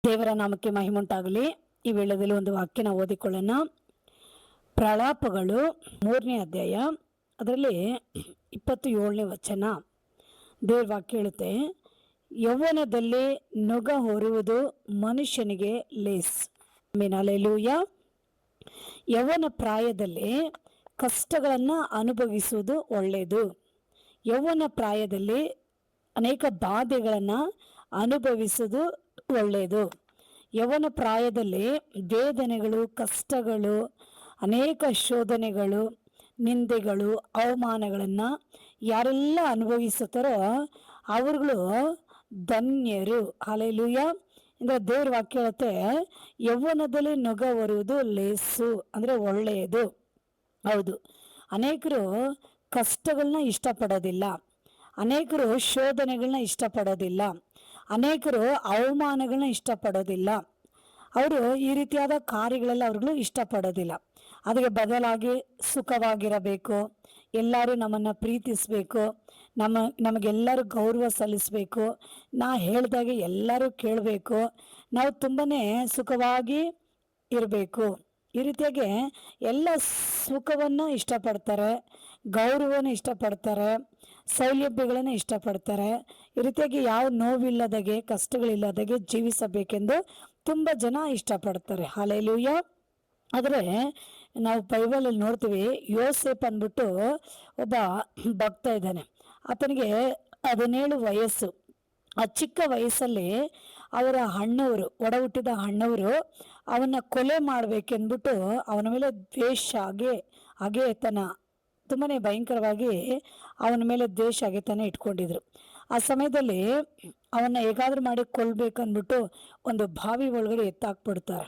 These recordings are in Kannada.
ದೇವರ ನಾಮಕ್ಕೆ ಮಹಿಮುಂಟಾಗಲಿ. ಈ ವೇಳೆಯಲ್ಲಿ ಒಂದು ವಾಕ್ಯನ ಓದಿಕೊಳ್ಳೋಣ. ಪ್ರಲಾಪಗಳು 3ನೇ ಅಧ್ಯಾಯ, ಅದರಲ್ಲಿ 27ನೇ ವಚನ. ದೇವರ ವಾಕ್ಯ ಹೇಳುತ್ತೆ, ಯೌವನದಲ್ಲಿ ನೊಗ ಹೊರುವುದು ಮನುಷ್ಯನಿಗೆ ಲೇಸ್. ಹಲ್ಲೆಲೂಯ. ಯೌವನ ಪ್ರಾಯದಲ್ಲಿ ಕಷ್ಟಗಳನ್ನು ಅನುಭವಿಸುವುದು ಒಳ್ಳೆಯದು. ಯೌವನ ಪ್ರಾಯದಲ್ಲಿ ಅನೇಕ ಬಾಧೆಗಳನ್ನು ಅನುಭವಿಸುವುದು ಒಳ್ಳೆಯದು. ಯೌವನ ಪ್ರಾಯದಲ್ಲಿ ವೇದನೆಗಳು, ಕಷ್ಟಗಳು, ಅನೇಕ ಶೋಧನೆಗಳು, ನಿಂದೆಗಳು, ಅವಮಾನಗಳನ್ನು ಯಾರೆಲ್ಲ ಅನುಭವಿಸುತ್ತಾರೋ ಅವರುಗಳು ಧನ್ಯರು. ಹಲ್ಲೆಲೂಯ. ಅಂದರೆ ದೇವ್ರ ವಾಕ್ಯ ಹೇಳುತ್ತೆ, ಯೌವನದಲ್ಲಿ ನೊಗ ಹೊರುವುದು ಲೇಸು, ಅಂದರೆ ಒಳ್ಳೆಯದು. ಹೌದು, ಅನೇಕರು ಕಷ್ಟಗಳನ್ನ ಇಷ್ಟಪಡೋದಿಲ್ಲ, ಅನೇಕರು ಶೋಧನೆಗಳನ್ನ ಇಷ್ಟಪಡೋದಿಲ್ಲ, ಅನೇಕರು ಅವಮಾನಗಳನ್ನ ಇಷ್ಟಪಡೋದಿಲ್ಲ. ಅವರು ಈ ರೀತಿಯಾದ ಕಾರ್ಯಗಳೆಲ್ಲ ಅವ್ರುಗಳು ಇಷ್ಟಪಡೋದಿಲ್ಲ. ಅದಕ್ಕೆ ಬದಲಾಗಿ ಸುಖವಾಗಿರಬೇಕು, ಎಲ್ಲರೂ ನಮ್ಮನ್ನು ಪ್ರೀತಿಸಬೇಕು, ನಮಗೆಲ್ಲರೂ ಗೌರವ ಸಲ್ಲಿಸಬೇಕು, ನಾ ಹೇಳಿದಾಗೆ ಎಲ್ಲರೂ ಕೇಳಬೇಕು, ನಾವು ತುಂಬಾ ಸುಖವಾಗಿ ಇರಬೇಕು. ಈ ರೀತಿಯಾಗಿ ಎಲ್ಲ ಸುಖವನ್ನು ಇಷ್ಟಪಡ್ತಾರೆ, ಗೌರವವನ್ನು ಇಷ್ಟಪಡ್ತಾರೆ, ಸೌಲಭ್ಯಗಳನ್ನು ಇಷ್ಟಪಡ್ತಾರೆ. ಈ ರೀತಿಯಾಗಿ ಯಾವ ನೋವಿಲ್ಲದಾಗೆ, ಕಷ್ಟಗಳಿಲ್ಲದಾಗೆ ಜೀವಿಸಬೇಕೆಂದು ತುಂಬ ಜನ ಇಷ್ಟಪಡ್ತಾರೆ. ಹಲ್ಲೆಲೂಯ. ಆದರೆ ನಾವು ಬೈಬಲಲ್ಲಿ ನೋಡ್ತೀವಿ, ಯೋಸೇಫ್ ಅಂದ್ಬಿಟ್ಟು ಒಬ್ಬ ಭಕ್ತ ಇದ್ದಾನೆ. ಆತನಿಗೆ 17 ವಯಸ್ಸು. ಆ ಚಿಕ್ಕ ವಯಸ್ಸಲ್ಲಿ ಅವರ ಅಣ್ಣವರು, ಒಡ ಹುಟ್ಟಿದ ಅಣ್ಣವರು ಅವನ್ನ ಕೊಲೆ ಮಾಡಬೇಕೆಂದ್ಬಿಟ್ಟು ಅವನ ಮೇಲೆ ದ್ವೇಷ ಅಗೆತನ ತುಂಬಾ ಭಯಂಕರವಾಗಿ ಅವನ ಮೇಲೆ ದ್ವೇಷ ಅಗೆತನ ಇಟ್ಕೊಂಡಿದ್ರು. ಆ ಸಮಯದಲ್ಲಿ ಅವನ್ನ ಹೇಗಾದ್ರೂ ಮಾಡಿ ಕೊಲ್ಬೇಕಂದ್ಬಿಟ್ಟು ಒಂದು ಬಾವಿ ಒಳಗಡೆ ಎತ್ತಾಕ್ಬಿಡ್ತಾರೆ.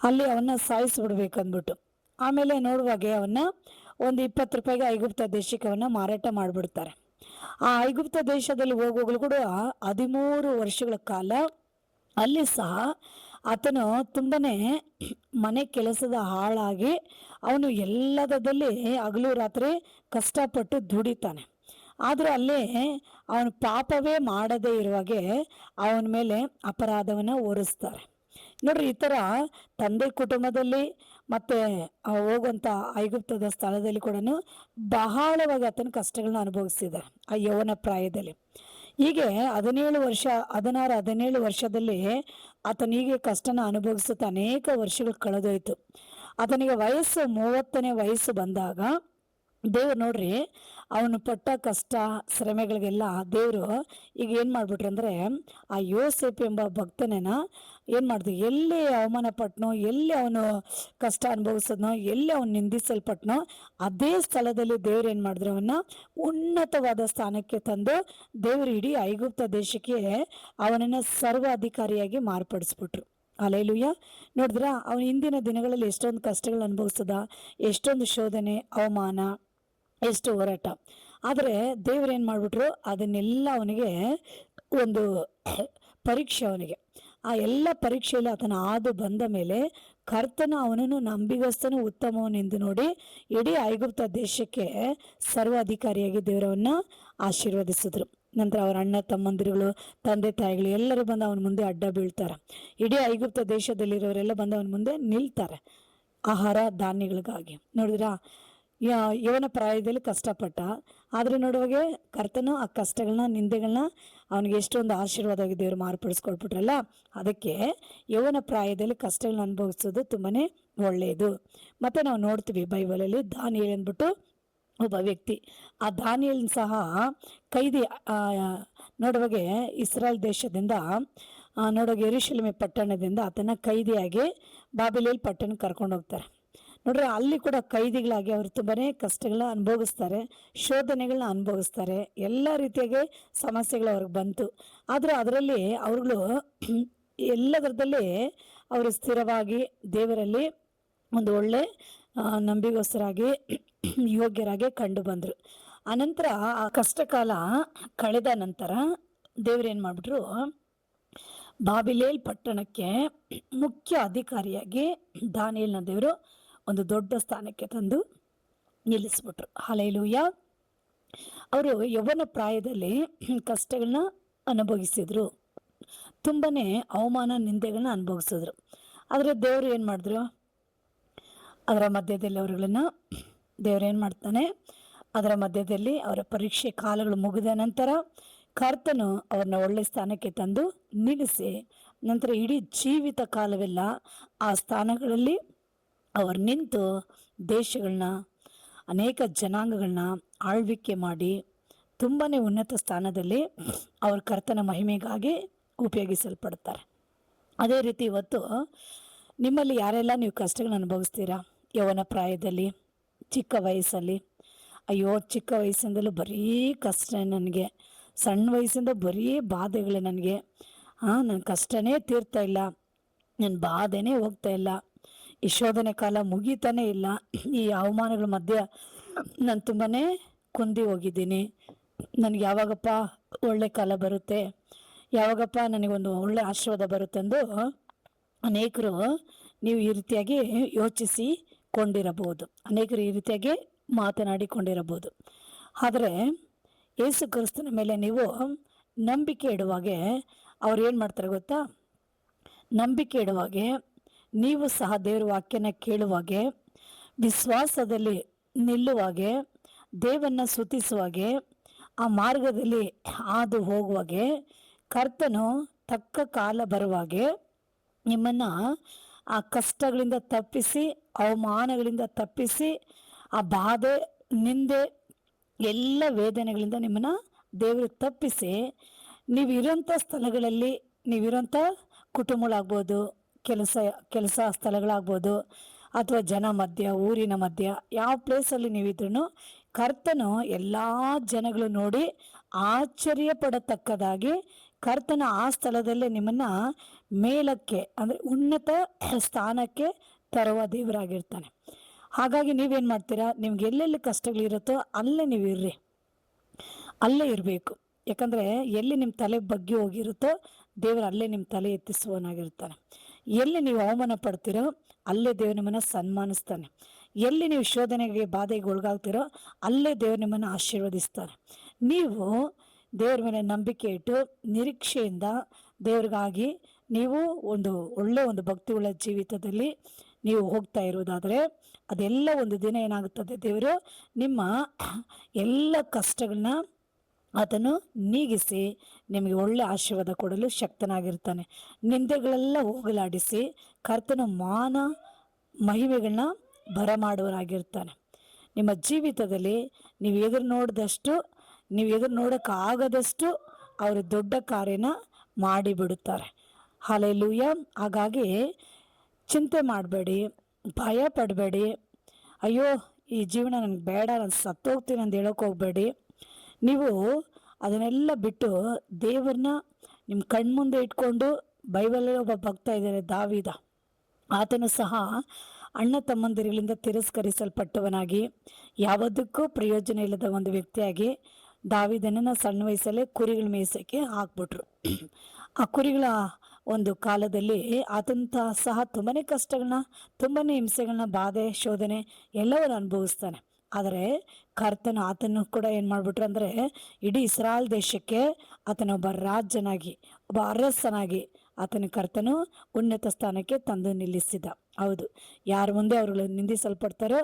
ಅಲ್ಲಿ ಅವನ್ನ ಸಾಯಿಸ್ಬಿಡ್ಬೇಕಂದ್ಬಿಟ್ಟು ಆಮೇಲೆ ನೋಡುವಾಗೆ ಅವನ್ನ ಒಂದು 20 ರೂಪಾಯಿಗೆ ಐಗುಪ್ತ ದೇಶಕ್ಕೆ ಅವನ್ನ ಮಾರಾಟ ಮಾಡಿಬಿಡ್ತಾರೆ. ಆ ಐಗುಪ್ತ ದೇಶದಲ್ಲಿ ಹೋಗೋಗಳು ಕೂಡ 13 ವರ್ಷಗಳ ಕಾಲ ಅಲ್ಲಿ ಸಹ ಆತನು ತುಂಬನೇ ಮನೆ ಕೆಲಸದ ಹಾಳಾಗಿ ಅವನು ಎಲ್ಲದರಲ್ಲಿ ಹಗಲು ರಾತ್ರಿ ಕಷ್ಟಪಟ್ಟು ದುಡಿತಾನೆ. ಆದರೂ ಅಲ್ಲೇ ಅವನು ಪಾಪವೇ ಮಾಡದೇ ಇರುವಾಗೆ ಅವನ ಮೇಲೆ ಅಪರಾಧವನ್ನು ಹೊರಿಸ್ತಾರೆ. ನೋಡ್ರಿ, ಈ ಥರ ತಂದೆ ಕುಟುಂಬದಲ್ಲಿ ಮತ್ತು ಹೋಗುವಂಥ ಐಗುಪ್ತದ ಸ್ಥಳದಲ್ಲಿ ಕೂಡ ಬಹಳವಾಗಿ ಆತನ ಕಷ್ಟಗಳನ್ನ ಅನುಭವಿಸಿದ್ದಾರೆ ಆ ಯೌವನ ಪ್ರಾಯದಲ್ಲಿ. ಹೀಗೆ 17 ವರ್ಷದಲ್ಲಿ ಆತನಿಗೆ ಕಷ್ಟನ ಅನುಭವಿಸುತ್ತಾ ಅನೇಕ ವರ್ಷಗಳು ಕಳೆದೋಯ್ತು. ಆತನಿಗೆ 30ನೇ ವಯಸ್ಸು ಬಂದಾಗ ದೇವ್ರು ನೋಡ್ರಿ, ಅವನು ಪಟ್ಟ ಕಷ್ಟ ಶ್ರಮೆಗಳಿಗೆಲ್ಲ ದೇವರು ಈಗ ಏನು ಮಾಡ್ಬಿಟ್ರು ಅಂದರೆ, ಆ ಯೋಸೇಫ್ ಎಂಬ ಭಕ್ತನೇನ ಏನು ಮಾಡಿದ್ರು, ಎಲ್ಲಿ ಅವಮಾನ ಪಟ್ಟನೋ, ಎಲ್ಲಿ ಅವನು ಕಷ್ಟ ಅನುಭವಿಸಿದ್ನೋ, ಎಲ್ಲಿ ಅವನು ನಿಂದಿಸಲ್ಪಟ್ಟನೋ ಅದೇ ಸ್ಥಳದಲ್ಲಿ ದೇವ್ರು ಏನು ಮಾಡಿದ್ರು, ಅವನ್ನ ಉನ್ನತವಾದ ಸ್ಥಾನಕ್ಕೆ ತಂದು ದೇವರು ಇಡೀ ಐಗುಪ್ತ ದೇಶಕ್ಕೆ ಅವನನ್ನು ಸರ್ವಾಧಿಕಾರಿಯಾಗಿ ಮಾರ್ಪಡಿಸ್ಬಿಟ್ರು. ಹಲ್ಲೆಲೂಯ. ನೋಡಿದ್ರ, ಅವನು ಹಿಂದಿನ ದಿನಗಳಲ್ಲಿ ಎಷ್ಟೊಂದು ಕಷ್ಟಗಳು ಅನುಭವಿಸದ, ಎಷ್ಟೊಂದು ಶೋಧನೆ, ಅವಮಾನ, ಎಷ್ಟು ಹೋರಾಟ. ಆದರೆ ದೇವ್ರೇನು ಮಾಡಿಬಿಟ್ರು, ಅದನ್ನೆಲ್ಲ ಅವನಿಗೆ ಒಂದು ಪರೀಕ್ಷೆ. ಅವನಿಗೆ ಆ ಎಲ್ಲ ಪರೀಕ್ಷೆಯಲ್ಲಿ ಆತನ ಹಾದು ಬಂದ ಮೇಲೆ ಕರ್ತನು ಅವನನ್ನು ನಂಬಿಗಸ್ತನು ಉತ್ತಮವನೆಂದು ನೋಡಿ ಇಡೀ ಐಗುಪ್ತ ದೇಶಕ್ಕೆ ಸರ್ವಾಧಿಕಾರಿಯಾಗಿ ದೇವರವನ್ನ ಆಶೀರ್ವದಿಸಿದ್ರು. ನಂತರ ಅವರ ಅಣ್ಣ ತಮ್ಮಂದಿರುಗಳು, ತಂದೆ ತಾಯಿಗಳು ಎಲ್ಲರೂ ಬಂದು ಅವನ ಮುಂದೆ ಅಡ್ಡ ಬೀಳ್ತಾರೆ. ಇಡೀ ಐಗುಪ್ತ ದೇಶದಲ್ಲಿರೋರೆಲ್ಲ ಬಂದು ಅವನ ಮುಂದೆ ನಿಲ್ತಾರೆ ಆಹಾರ ಧಾನ್ಯಗಳಿಗಾಗಿ. ನೋಡಿದ್ರಾ, ಯೌವನ ಪ್ರಾಯದಲ್ಲಿ ಕಷ್ಟಪಟ್ಟ, ಆದರೆ ನೋಡುವಾಗೆ ಕರ್ತನು ಆ ಕಷ್ಟಗಳನ್ನ, ನಿಂದೆಗಳನ್ನ ಅವನಿಗೆ ಎಷ್ಟೊಂದು ಆಶೀರ್ವಾದವಾಗಿ ದೇವರು ಮಾರ್ಪಡಿಸ್ಕೊಳ್ಬಿಟ್ರಲ್ಲ. ಅದಕ್ಕೆ ಯೌವನ ಪ್ರಾಯದಲ್ಲಿ ಕಷ್ಟಗಳನ್ನ ಅನುಭವಿಸೋದು ತುಂಬಾ ಒಳ್ಳೆಯದು. ಮತ್ತು ನಾವು ನೋಡ್ತೀವಿ ಬೈಬಲಲ್ಲಿ ದಾನಿಯೇಲ್ ಅಂದ್ಬಿಟ್ಟು ಒಬ್ಬ ವ್ಯಕ್ತಿ. ಆ ದಾನಿಯೇಲ್ ಸಹ ಕೈದಿ. ನೋಡುವಾಗೆ ಇಸ್ರಾಯೇಲ್ ದೇಶದಿಂದ ನೋಡುವಾಗೆ ಯೆರೂಸಲೇಮ್ ಪಟ್ಟಣದಿಂದ ಆತನ ಕೈದಿಯಾಗಿ ಬಾಬಿಲೋನ್ ಪಟ್ಟಣಕ್ಕೆ ಕರ್ಕೊಂಡು ಹೋಗ್ತಾರೆ. ನೋಡ್ರಿ, ಅಲ್ಲಿ ಕೂಡ ಕೈದಿಗಳಾಗಿ ಅವರು ತುಂಬಾ ಕಷ್ಟಗಳನ್ನ ಅನುಭವಿಸ್ತಾರೆ, ಶೋಧನೆಗಳನ್ನ ಅನುಭವಿಸ್ತಾರೆ, ಎಲ್ಲ ರೀತಿಯಾಗಿ ಸಮಸ್ಯೆಗಳು ಅವ್ರಿಗೆ ಬಂತು. ಆದರೆ ಅದರಲ್ಲಿ ಅವ್ರುಗಳು ಎಲ್ಲದರದಲ್ಲಿ ಅವರು ಸ್ಥಿರವಾಗಿ ದೇವರಲ್ಲಿ ಒಂದು ಒಳ್ಳೆ ನಂಬಿಗಸ್ತರಾಗಿ ಯೋಗ್ಯರಾಗಿ ಕಂಡು ಬಂದರು. ಆನಂತರ ಆ ಕಷ್ಟಕಾಲ ಕಳೆದ ನಂತರ ದೇವ್ರೇನು ಮಾಡಿಬಿಟ್ರು, ಬಾಬಿಲೋನ್ ಪಟ್ಟಣಕ್ಕೆ ಮುಖ್ಯ ಅಧಿಕಾರಿಯಾಗಿ ದಾನಿಯೇಲನ ದೇವರು ಒಂದು ದೊಡ್ಡ ಸ್ಥಾನಕ್ಕೆ ತಂದು ನಿಲ್ಲಿಸ್ಬಿಟ್ರು. ಹಲ್ಲೆಲೂಯ. ಅವರು ಯೌವನ ಪ್ರಾಯದಲ್ಲಿ ಕಷ್ಟಗಳನ್ನ ಅನುಭವಿಸಿದ್ರು. ತುಂಬಾ ಅವಮಾನ ನಿಂದೆಗಳನ್ನ ಅನುಭವಿಸಿದ್ರು. ಆದರೆ ದೇವರು ಏನು ಮಾಡಿದ್ರು, ಅದರ ಮಧ್ಯದಲ್ಲಿ ದೇವರು ಏನು ಮಾಡ್ತಾನೆ, ಅದರ ಮಧ್ಯದಲ್ಲಿ ಅವರ ಪರೀಕ್ಷೆ ಕಾಲಗಳು ಮುಗಿದ ನಂತರ ಕರ್ತನು ಅವ್ರನ್ನ ಒಳ್ಳೆ ಸ್ಥಾನಕ್ಕೆ ತಂದು ನಿಲ್ಲಿಸಿ, ನಂತರ ಇಡೀ ಜೀವಿತ ಕಾಲವೆಲ್ಲ ಆ ಸ್ಥಾನಗಳಲ್ಲಿ ಅವರು ನಿಂತು ದೇಶಗಳನ್ನ, ಅನೇಕ ಜನಾಂಗಗಳನ್ನ ಆಳ್ವಿಕೆ ಮಾಡಿ ತುಂಬಾ ಉನ್ನತ ಸ್ಥಾನದಲ್ಲಿ ಅವ್ರ ಕರ್ತನ ಮಹಿಮೆಗಾಗಿ ಉಪಯೋಗಿಸಲ್ಪಡ್ತಾರೆ. ಅದೇ ರೀತಿ ಇವತ್ತು ನಿಮ್ಮಲ್ಲಿ ಯಾರೆಲ್ಲ ನೀವು ಕಷ್ಟಗಳನ್ನ ಅನುಭವಿಸ್ತೀರಾ, ಯೌವನ ಪ್ರಾಯದಲ್ಲಿ, ಚಿಕ್ಕ ವಯಸ್ಸಲ್ಲಿ, ಅಯ್ಯೋ ಚಿಕ್ಕ ವಯಸ್ಸಿಂದಲೂ ಬರೀ ಕಷ್ಟ ನನಗೆ, ಸಣ್ಣ ವಯಸ್ಸಿಂದ ಬರೀ ಬಾಧೆಗಳೇ ನನಗೆ, ನನ್ನ ಕಷ್ಟನೇ ತೀರ್ತಾ ಇಲ್ಲ, ನನ್ನ ಬಾಧೆನೇ ಹೋಗ್ತಾ ಇಲ್ಲ, ಈ ಶೋಧನೆ ಕಾಲ ಮುಗೀತಾನೇ ಇಲ್ಲ, ಈ ಅವಮಾನಗಳ ಮಧ್ಯೆ ನಾನು ತುಂಬಾ ಕುಂದಿ ಹೋಗಿದ್ದೀನಿ, ನನಗೆ ಯಾವಾಗಪ್ಪ ಒಳ್ಳೆ ಕಾಲ ಬರುತ್ತೆ, ಯಾವಾಗಪ್ಪ ನನಗೊಂದು ಒಳ್ಳೆ ಆಶೀರ್ವಾದ ಬರುತ್ತೆಂದು ಅನೇಕರು ನೀವು ಈ ರೀತಿಯಾಗಿ ಯೋಚಿಸಿಕೊಂಡಿರಬಹುದು, ಅನೇಕರು ಈ ರೀತಿಯಾಗಿ ಮಾತನಾಡಿಕೊಂಡಿರಬಹುದು. ಆದರೆ ಯೇಸು ಕ್ರಿಸ್ತನ ಮೇಲೆ ನೀವು ನಂಬಿಕೆ ಇಡುವಾಗೆ ಅವ್ರು ಏನು ಮಾಡ್ತಾರೆ ಗೊತ್ತಾ, ನಂಬಿಕೆ ಇಡುವಾಗೆ ನೀವು ಸಹ ದೇವರ ವಾಕ್ಯನ ಕೇಳುವಾಗೆ, ವಿಶ್ವಾಸದಲ್ಲಿ ನಿಲ್ಲುವಾಗೆ, ದೇವರನ್ನ ಸ್ತುತಿಸುವಾಗೆ, ಆ ಮಾರ್ಗದಲ್ಲಿ ಹಾದು ಹೋಗುವಾಗೆ, ಕರ್ತನು ತಕ್ಕ ಕಾಲ ಬರುವಾಗೆ ನಿಮ್ಮನ್ನು ಆ ಕಷ್ಟಗಳಿಂದ ತಪ್ಪಿಸಿ, ಅವಮಾನಗಳಿಂದ ತಪ್ಪಿಸಿ, ಆ ಬಾಧೆ ನಿಂದೆ ಎಲ್ಲ ವೇದನೆಗಳಿಂದ ನಿಮ್ಮನ್ನು ದೇವರು ತಪ್ಪಿಸಿ, ನೀವಿರೋಂಥ ಸ್ಥಳಗಳಲ್ಲಿ, ನೀವಿರೋಂಥ ಕುಟುಂಬಗಳಾಗ್ಬೋದು, ಕೆಲಸ ಸ್ಥಳಗಳಾಗ್ಬೋದು, ಅಥವಾ ಜನ ಮಧ್ಯ, ಊರಿನ ಮಧ್ಯ, ಯಾವ ಪ್ಲೇಸಲ್ಲಿ ನೀವಿದ್ರೂ ಕರ್ತನು ಎಲ್ಲ ಜನಗಳು ನೋಡಿ ಆಶ್ಚರ್ಯ ಪಡತಕ್ಕದಾಗಿ ಕರ್ತನ ಆ ಸ್ಥಳದಲ್ಲೇ ನಿಮ್ಮನ್ನು ಮೇಲಕ್ಕೆ, ಅಂದರೆ ಉನ್ನತ ಸ್ಥಾನಕ್ಕೆ ತರುವ ದೇವರಾಗಿರ್ತಾನೆ. ಹಾಗಾಗಿ ನೀವೇನು ಮಾಡ್ತೀರಾ, ನಿಮ್ಗೆ ಎಲ್ಲೆಲ್ಲಿ ಕಷ್ಟಗಳಿರುತ್ತೋ ಅಲ್ಲೇ ನೀವು ಇರ್ರಿ, ಅಲ್ಲೇ ಇರಬೇಕು. ಯಾಕಂದರೆ ಎಲ್ಲಿ ನಿಮ್ಮ ತಲೆ ಬಗ್ಗೆ ಹೋಗಿರುತ್ತೋ ದೇವರು ಅಲ್ಲೇ ನಿಮ್ಮ ತಲೆ ಎತ್ತಿಸುವನಾಗಿರ್ತಾನೆ. ಎಲ್ಲಿ ನೀವು ಅವಮಾನ ಪಡ್ತೀರೋ ಅಲ್ಲೇ ದೇವರು ನಿಮ್ಮನ್ನು ಸನ್ಮಾನಿಸ್ತಾನೆ. ಎಲ್ಲಿ ನೀವು ಶೋಧನೆಗೆ, ಬಾಧೆಗೆ ಒಳಗಾಗ್ತೀರೋ ಅಲ್ಲೇ ದೇವರು ನಿಮ್ಮನ್ನು ಆಶೀರ್ವದಿಸ್ತಾನೆ. ನೀವು ದೇವ್ರ ಮೇಲೆ ನಂಬಿಕೆ ಇಟ್ಟು ನಿರೀಕ್ಷೆಯಿಂದ ದೇವ್ರಿಗಾಗಿ ನೀವು ಒಂದು ಭಕ್ತಿಯುಳ್ಳ ಜೀವಿತದಲ್ಲಿ ನೀವು ಹೋಗ್ತಾ ಇರೋದಾದರೆ, ಅದೆಲ್ಲ ಒಂದು ದಿನ ಏನಾಗುತ್ತದೆ, ದೇವರು ನಿಮ್ಮ ಎಲ್ಲ ಕಷ್ಟಗಳನ್ನ ಆತನು ನೀಗಿಸಿ ನಿಮಗೆ ಒಳ್ಳೆ ಆಶೀರ್ವಾದ ಕೊಡಲು ಶಕ್ತನಾಗಿರ್ತಾನೆ. ನಿಂದೆಗಳೆಲ್ಲ ಹೋಗಲಾಡಿಸಿ ಕರ್ತನ ಮಾನ ಮಹಿಮೆಗಳನ್ನ ಬರಮಾಡುವನಾಗಿರ್ತಾನೆ. ನಿಮ್ಮ ಜೀವಿತದಲ್ಲಿ ನೀವು ಎದುರು ನೋಡೋಕ್ಕಾಗದಷ್ಟು ಅವರು ದೊಡ್ಡ ಕಾರ್ಯನ ಮಾಡಿಬಿಡುತ್ತಾರೆ. ಹಲ್ಲೆಲೂಯಾ. ಹಾಗಾಗಿ ಚಿಂತೆ ಮಾಡಬೇಡಿ, ಭಯ ಪಡಬೇಡಿ, ಅಯ್ಯೋ ಈ ಜೀವನ ನನಗೆ ಬೇಡ, ನಾನು ಸತ್ತೋಗ್ತೀನಿ ಅಂತ ಹೇಳೋಕೆ ಹೋಗಬೇಡಿ. ನೀವು ಅದನ್ನೆಲ್ಲ ಬಿಟ್ಟು ದೇವರನ್ನ ನಿಮ್ಮ ಕಣ್ಮುಂದೆ ಇಟ್ಕೊಂಡು, ಬೈಬಲಲ್ಲಿ ಒಬ್ಬ ಭಕ್ತ ಇದ್ದಾರೆ ದಾವೀದ, ಆತನು ಸಹ ಅಣ್ಣ ತಮ್ಮಂದಿರುಗಳಿಂದ ತಿರಸ್ಕರಿಸಲ್ಪಟ್ಟವನಾಗಿ ಯಾವುದಕ್ಕೂ ಪ್ರಯೋಜನ ಇಲ್ಲದ ಒಂದು ವ್ಯಕ್ತಿಯಾಗಿ ದಾವೀದನನ್ನು ಸಣ್ಣ ವಯಸ್ಸಲ್ಲೇ ಕುರಿಗಳ ಮೇಯಿಸೋಕ್ಕೆ ಹಾಕ್ಬಿಟ್ರು. ಆ ಕುರಿಗಳ ಒಂದು ಕಾಲದಲ್ಲಿ ಆತಂತ ಸಹ ತುಂಬಾ ಕಷ್ಟಗಳನ್ನ, ತುಂಬಾ ಹಿಂಸೆಗಳನ್ನ, ಬಾಧೆ, ಶೋಧನೆ ಎಲ್ಲವನ್ನು ಅನುಭವಿಸ್ತಾನೆ. ಆದರೆ ಕರ್ತನು ಆತನು ಕೂಡ ಏನು ಮಾಡಿಬಿಟ್ರು ಅಂದರೆ, ಇಡೀ ಇಸ್ರಾಯೇಲ್ ದೇಶಕ್ಕೆ ಆತನೊಬ್ಬ ರಾಜನಾಗಿ, ಒಬ್ಬ ಅರಸನಾಗಿ ಆತನ ಕರ್ತನು ಉನ್ನತ ಸ್ಥಾನಕ್ಕೆ ತಂದು ನಿಲ್ಲಿಸಿದ. ಹೌದು, ಯಾರ ಮುಂದೆ ಅವ್ರುಗಳು ನಿಂದಿಸಲ್ಪಡ್ತಾರೋ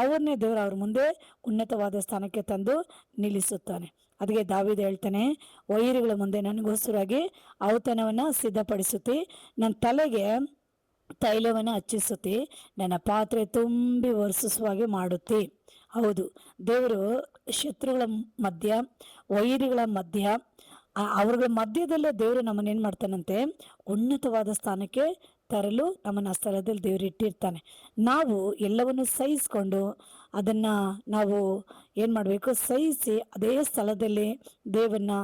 ಅವ್ರನ್ನೇ ದೇವರು ಅವ್ರ ಮುಂದೆ ಉನ್ನತವಾದ ಸ್ಥಾನಕ್ಕೆ ತಂದು ನಿಲ್ಲಿಸುತ್ತಾನೆ. ಅದಕ್ಕೆ ದಾವೀದ ಹೇಳ್ತಾನೆ, ವೈರಿಗಳ ಮುಂದೆ ನನಗೋಸ್ಕರಾಗಿ ಔತಣವನ್ನು ಸಿದ್ಧಪಡಿಸುತ್ತಿ, ನನ್ನ ತಲೆಗೆ ತೈಲವನ್ನು ಹಚ್ಚಿಸುತ್ತಿ, ನನ್ನ ಪಾತ್ರೆ ತುಂಬಿ ವರ್ಷಿಸುವಾಗೆ ಮಾಡುತ್ತಿ. ಹೌದು, ದೇವರು ಶತ್ರುಗಳ ಮಧ್ಯ, ವೈರಿಗಳ ಮಧ್ಯ, ಅವ್ರಗಳ ಮಧ್ಯದಲ್ಲೇ ದೇವರು ನಮ್ಮನ್ನೇನು ಮಾಡ್ತಾನಂತೆ, ಉನ್ನತವಾದ ಸ್ಥಾನಕ್ಕೆ ತರಲು ನಮ್ಮನ್ನು ಆ ಸ್ಥಳದಲ್ಲಿ ದೇವರು ಇಟ್ಟಿರ್ತಾನೆ. ನಾವು ಎಲ್ಲವನ್ನು ಸಹಿಸ್ಕೊಂಡು ಅದನ್ನು ನಾವು ಏನು ಮಾಡಬೇಕು, ಸಹಿಸಿ ಅದೇ ಸ್ಥಳದಲ್ಲಿ ದೇವರನ್ನ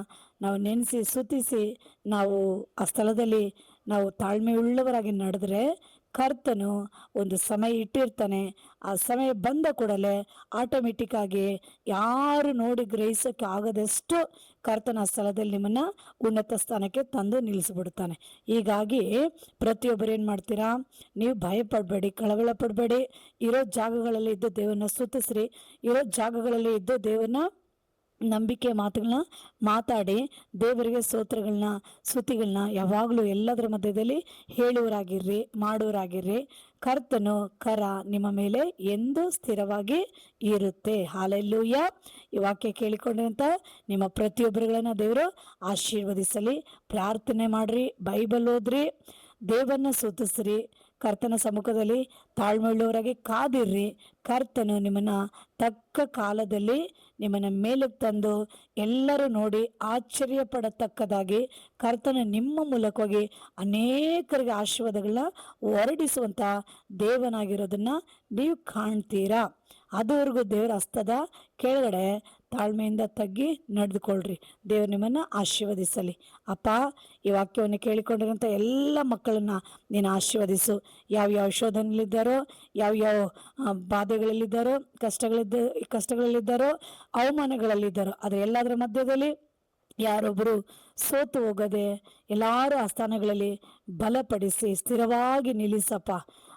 ನಾವು ನೆನೆಸಿ ಸ್ತುತಿಸಿ ನಾವು ಆ ಸ್ಥಳದಲ್ಲಿ ನಾವು ತಾಳ್ಮೆಯುಳ್ಳವರಾಗಿ ನಡೆದ್ರೆ ಕರ್ತನು ಒಂದು ಸಮಯ ಇಟ್ಟಿರ್ತಾನೆ. ಆ ಸಮಯ ಬಂದ ಕೂಡಲೇ ಆಟೋಮೆಟಿಕ್ಕಾಗಿ ಯಾರು ನೋಡಿ ಗ್ರಹಿಸೋಕ್ಕೆ ಆಗದಷ್ಟು ಕರ್ತನ ಸ್ಥಳದಲ್ಲಿ ನಿಮ್ಮನ್ನು ಉನ್ನತ ಸ್ಥಾನಕ್ಕೆ ತಂದು ನಿಲ್ಲಿಸ್ಬಿಡ್ತಾನೆ. ಹೀಗಾಗಿ ಪ್ರತಿಯೊಬ್ಬರು ಏನು ಮಾಡ್ತೀರಾ, ನೀವು ಭಯ ಪಡಬೇಡಿ, ಕಳವಳ ಪಡಬೇಡಿ. ಇರೋ ಜಾಗಗಳಲ್ಲಿ ಇದ್ದು ದೇವರನ್ನ ಸ್ತುತಿಸ್ರಿ, ಇರೋ ಜಾಗಗಳಲ್ಲಿ ಇದ್ದು ದೇವರನ್ನ ನಂಬಿಕೆ ಮಾತುಗಳನ್ನ ಮಾತಾಡಿ ದೇವರಿಗೆ ಸ್ತೋತ್ರಗಳನ್ನ ಸ್ತುತಿಗಳನ್ನ ಯಾವಾಗಲೂ ಎಲ್ಲದರ ಮಧ್ಯದಲ್ಲಿ ಹೇಳುವರಾಗಿರ್ರಿ, ಮಾಡುವರಾಗಿರ್ರಿ. ಕರ್ತನು ಕರ ನಿಮ್ಮ ಮೇಲೆ ಎಂದು ಸ್ಥಿರವಾಗಿ ಇರುತ್ತೆ. ಹಾಲೆಲ್ಲೂಯ್ಯ. ಈ ವಾಕ್ಯ ಕೇಳಿಕೊಂಡಂತ ನಿಮ್ಮ ಪ್ರತಿಯೊಬ್ಬರುಗಳನ್ನ ದೇವರು ಆಶೀರ್ವದಿಸಲಿ. ಪ್ರಾರ್ಥನೆ ಮಾಡ್ರಿ, ಬೈಬಲ್ ಓದ್ರಿ, ದೇವರನ್ನ ಸ್ತುತಿಸ್ರಿ, ಕರ್ತನ ಸಮ್ಮುಖದಲ್ಲಿ ತಾಳ್ಮೆಯುಳ್ಳವರಾಗಿ ಕಾದಿರ್ರಿ. ಕರ್ತನು ನಿಮ್ಮನ್ನ ತಕ್ಕ ಕಾಲದಲ್ಲಿ ನಿಮ್ಮನ್ನ ಮೇಲಕ್ಕೆ ತಂದು ಎಲ್ಲರೂ ನೋಡಿ ಆಶ್ಚರ್ಯ ಪಡತಕ್ಕದಾಗಿ ಕರ್ತನ ನಿಮ್ಮ ಮೂಲಕವಾಗಿ ಅನೇಕರಿಗೆ ಆಶೀರ್ವಾದಗಳನ್ನ ಹೊರಡಿಸುವಂಥ ದೇವನಾಗಿರೋದನ್ನ ನೀವು ಕಾಣ್ತೀರಾ. ಅದುವರೆಗೂ ದೇವರ ಹಸ್ತದ ಕೆಳಗಡೆ ತಾಳ್ಮೆಯಿಂದ ತಗ್ಗಿ ನಡೆದುಕೊಳ್ಳ್ರಿ. ದೇವರು ನಿಮ್ಮನ್ನು ಆಶೀರ್ವದಿಸಲಿ. ಅಪ್ಪ, ಈ ವಾಕ್ಯವನ್ನು ಕೇಳಿಕೊಂಡಿರೋಂಥ ಎಲ್ಲ ಮಕ್ಕಳನ್ನ ನೀನು ಆಶೀರ್ವದಿಸು. ಯಾವ್ಯಾವ ಶೋಧನೆಯಲ್ಲಿದ್ದಾರೋ, ಯಾವ್ಯಾವ ಬಾಧೆಗಳಲ್ಲಿದ್ದಾರೋ, ಕಷ್ಟಗಳಲ್ಲಿದ್ದಾರೋ, ಅವಮಾನಗಳಲ್ಲಿದ್ದಾರೋ, ಅದರ ಎಲ್ಲದರ ಮಧ್ಯದಲ್ಲಿ ಯಾರೊಬ್ಬರು ಸೋತು ಹೋಗದೆ ಎಲ್ಲರೂ ಆ ಸ್ಥಾನಗಳಲ್ಲಿ ಬಲಪಡಿಸಿ ಸ್ಥಿರವಾಗಿ ನಿಲ್ಲಿಸಪ್ಪ.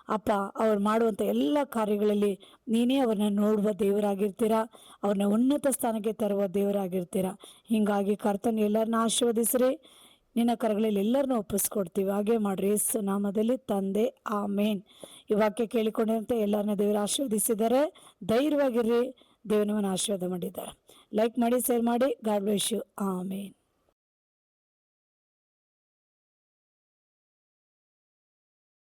ಅಪ್ಪ, ಅವ್ರು ಮಾಡುವಂಥ ಎಲ್ಲ ಕಾರ್ಯಗಳಲ್ಲಿ ನೀನೇ ಅವ್ರನ್ನ ನೋಡುವ ದೇವರಾಗಿರ್ತೀರ, ಅವ್ರನ್ನ ಉನ್ನತ ಸ್ಥಾನಕ್ಕೆ ತರುವ ದೇವರಾಗಿರ್ತೀರ. ಹೀಗಾಗಿ ಕರ್ತನ ಎಲ್ಲರನ್ನ ಆಶೀರ್ವದಿಸ್ರಿ. ನಿನ್ನ ಕರಗಳಲ್ಲಿ ಎಲ್ಲರನ್ನೂ ಒಪ್ಪಿಸ್ಕೊಡ್ತೀವಿ. ಹಾಗೆ ಮಾಡ್ರಿ, ಯೇಸು ನಾಮದಲ್ಲಿ ತಂದೆ, ಆಮೇನ್. ಈ ವಾಕ್ಯ ಕೇಳಿಕೊಂಡಂತೆ ಎಲ್ಲರನ್ನ ದೇವರು ಆಶೀರ್ವದಿಸಿದ್ದಾರೆ. ಧೈರ್ಯವಾಗಿರ್ರಿ, ದೇವರು ನಿಮ್ಮನ್ನು ಆಶೀರ್ವಾದ ಮಾಡಿದ್ದಾರೆ. ಲೈಕ್ ಮಾಡಿ, ಶೇರ್ ಮಾಡಿ. God bless you. ಆಮೇನ್.